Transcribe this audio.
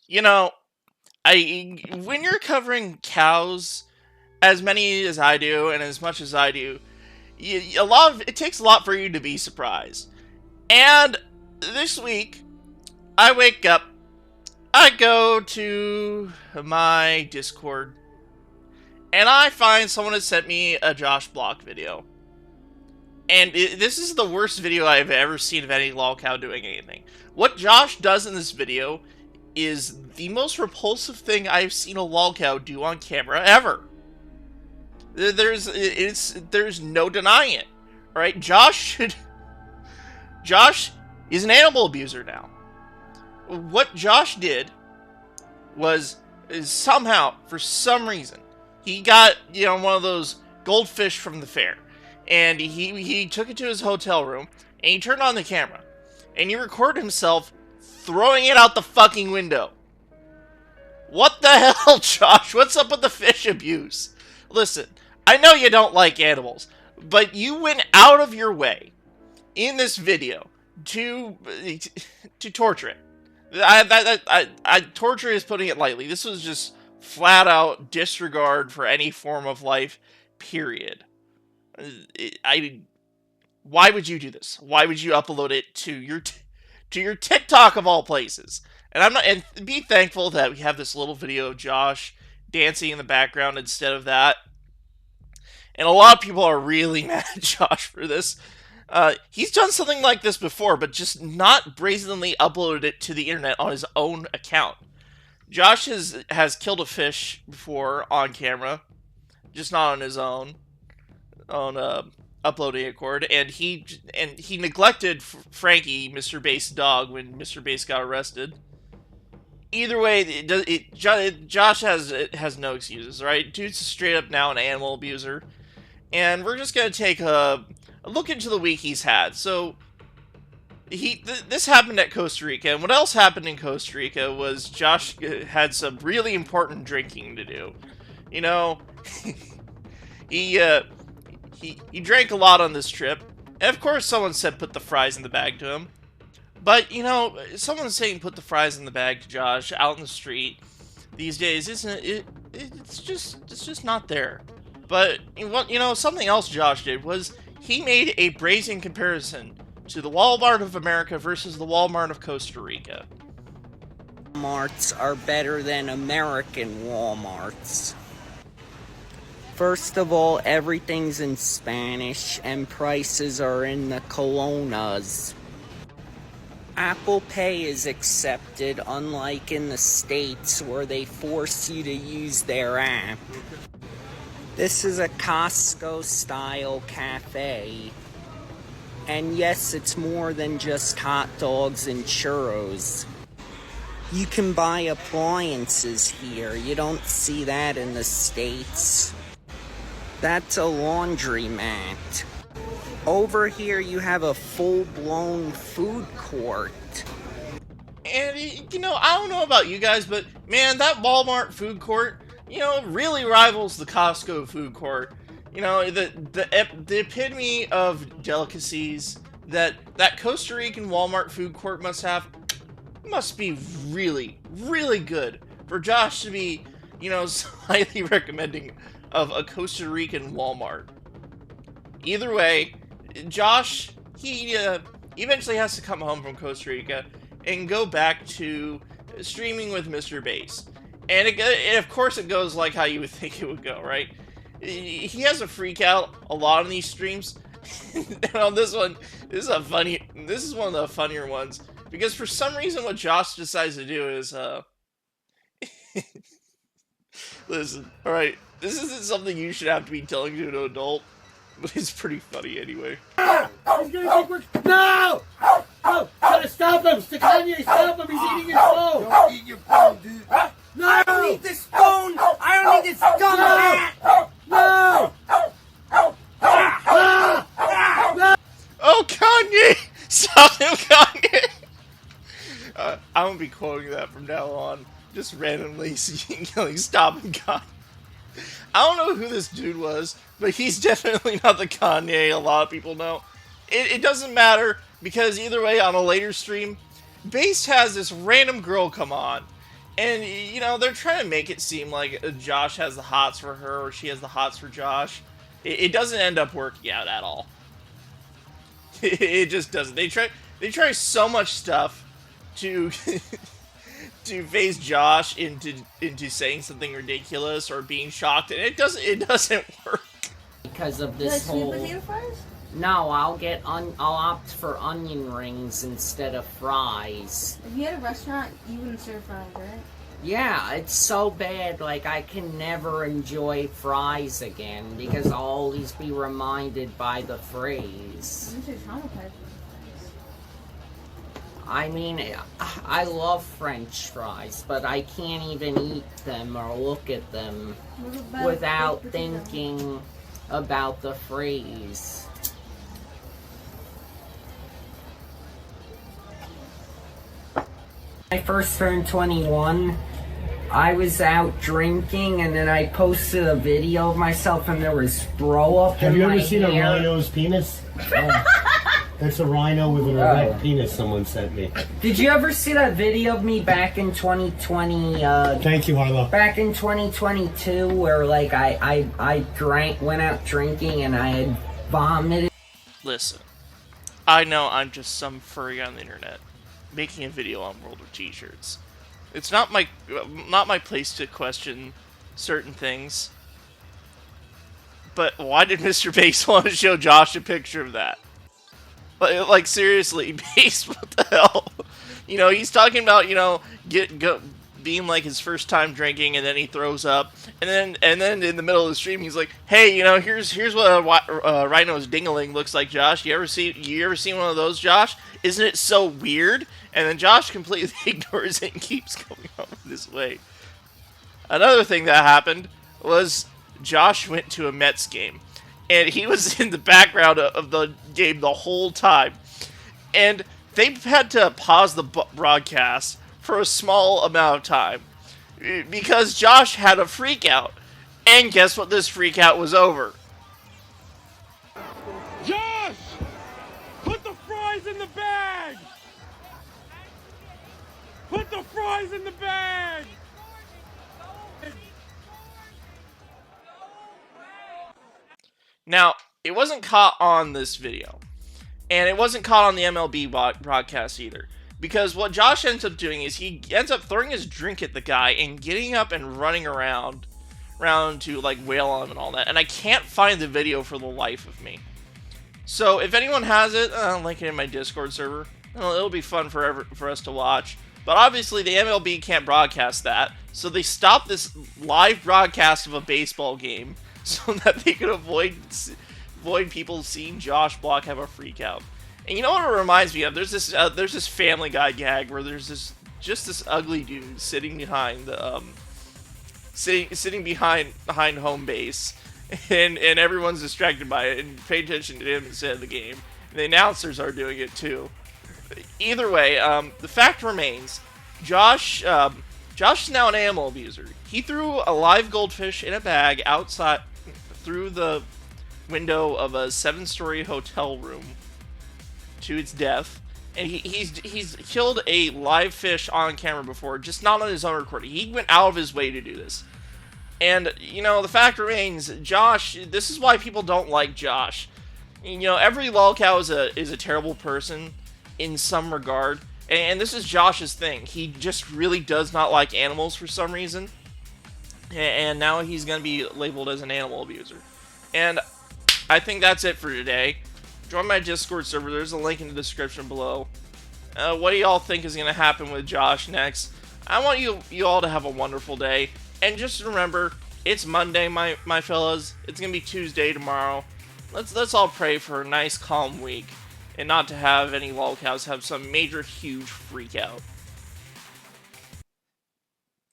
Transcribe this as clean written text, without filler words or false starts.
You know, I when you're covering cows, as many as I do, and as much as I do, a lot of it takes a lot for you to be surprised. And this week, I wake up, I go to my Discord, and I find someone has sent me a Josh Block video. And this is the worst video I've ever seen of any lolcow doing anything. What Josh does in this video is the most repulsive thing I've seen a lolcow do on camera ever. There's no denying it. Alright, Josh is an animal abuser now. What Josh did was somehow, for some reason, he got, one of those goldfish from the fair. And he took it to his hotel room, and he turned on the camera. And he recorded himself throwing it out the fucking window. What the hell, Josh? What's up with the fish abuse? Listen, I know you don't like animals, but you went out of your way in this video to torture it. Torture is putting it lightly. This was just flat out disregard for any form of life, period. Why would you do this? Why would you upload it to your TikTok of all places? And be thankful that we have this little video of Josh dancing in the background instead of that. And a lot of people are really mad at Josh for this. He's done something like this before, but just not brazenly uploaded it to the internet on his own account. Josh has killed a fish before on camera, just not on his own, on uploading record, and he neglected Frankie, Mr. Bass dog, when Mr. Bass got arrested. Either way, Josh has no excuses, right? Dude's straight up now an animal abuser, and we're just gonna take a look into the week he's had. So this happened at Costa Rica, and what else happened in Costa Rica was Josh had some really important drinking to do. You know, he drank a lot on this trip, and of course someone said put the fries in the bag to him. But, someone saying put the fries in the bag to Josh out in the street these days isn't it? It's just not there. But something else Josh did was he made a brazen comparison to the Walmart of America versus the Walmart of Costa Rica. Walmarts are better than American Walmarts. First of all, everything's in Spanish and prices are in the colonas. Apple Pay is accepted, unlike in the States where they force you to use their app. This is a Costco-style cafe. And yes, it's more than just hot dogs and churros. You can buy appliances here. You don't see that in the States. That's a laundromat. Over here you have a full-blown food court. And, I don't know about you guys, but, man, that Walmart food court, really rivals the Costco food court. The epitome of delicacies that Costa Rican Walmart food court must be really, really good for Josh to be, highly recommending of a Costa Rican Walmart. Either way, Josh, he eventually has to come home from Costa Rica and go back to streaming with Mr. Bass. And of course it goes like how you would think it would go, right? He has a freak out a lot on these streams. And on this one, this is one of the funnier ones. Because for some reason what Josh decides to do is, listen, alright, this isn't something you should have to be telling to an adult. But it's pretty funny anyway. No! No! Gotta stop him! Kanye, stop him! He's eating his phone! Don't eat your phone, dude. No! I don't need this phone! I don't need this dumb rat! No! Oh, Kanye! Stop him, Kanye! I'm gonna be quoting that from now on. Just randomly yelling, stop him, Kanye. I don't know who this dude was, but he's definitely not the Kanye a lot of people know. It doesn't matter, because either way, on a later stream, Bass has this random girl come on, And, you know, they're trying to make it seem like Josh has the hots for her, or she has the hots for Josh. It doesn't end up working out at all. It just doesn't. They try so much stuff to to phase Josh into saying something ridiculous or being shocked, and it doesn't work. Because of You like this sweet whole... potato fries? No, I'll opt for onion rings instead of fries. If you had a restaurant, you wouldn't serve fries, right? Yeah, it's so bad, like, I can never enjoy fries again, because I'll always be reminded by the phrase. I'm sure traumatized with fries. I mean, I love French fries, but I can't even eat them or look at them What about without baked potato? thinking about the phrase. When I first turned 21, I was out drinking, and then I posted a video of myself, and there was throw up Have in you my ever seen a hair. rhino's penis? That's a rhino with an erect penis someone sent me. Did you ever see that video of me back in 2020, Thank you, Harlow. back in 2022, where, like, I went out drinking, and I had vomited? Listen, I know I'm just some furry on the internet making a video on World War T-shirts. It's not my place to question certain things. But why did Mr. Base want to show Josh a picture of that? Like seriously, Base, what the hell? You know, he's talking about, you know, being like his first time drinking, and then he throws up, and then in the middle of the stream he's like, "Hey, you know, here's what a rhino's dingling looks like, Josh. You ever seen one of those, Josh? Isn't it so weird?" And then Josh completely ignores it and keeps going on this way. Another thing that happened was Josh went to a Mets game, and he was in the background of the game the whole time, and they had to pause the broadcast for a small amount of time because Josh had a freak out. And guess what this freak out was over? Josh! Put the fries in the bag! Put the fries in the bag! Now, it wasn't caught on this video. And it wasn't caught on the MLB broadcast either. Because what Josh ends up doing is he ends up throwing his drink at the guy and getting up and running around to like wail on him and all that. And I can't find the video for the life of me. So if anyone has it, I'll link it in my Discord server. It'll be fun for us to watch. But obviously the MLB can't broadcast that. So they stopped this live broadcast of a baseball game so that they could avoid people seeing Josh Block have a freak out. And you know what it reminds me of? There's this Family Guy gag where there's this ugly dude sitting behind the sitting behind home base, and everyone's distracted by it and pay attention to him instead of the game. And the announcers are doing it too. Either way, the fact remains, Josh is now an animal abuser. He threw a live goldfish in a bag outside through the window of a 7-story hotel room to its death, and he's killed a live fish on camera before, just not on his own recording. He went out of his way to do this. And, you know, the fact remains, Josh, this is why people don't like Josh. You know, every lolcow is a terrible person in some regard, and this is Josh's thing. He just really does not like animals for some reason, and now he's going to be labeled as an animal abuser. And I think that's it for today. Join my Discord server. There's a link in the description below. What do y'all think is going to happen with Josh next? I want you all to have a wonderful day. And just remember, it's Monday, my fellas. It's going to be Tuesday tomorrow. Let's all pray for a nice, calm week. And not to have any lolcows have some major, huge freak out.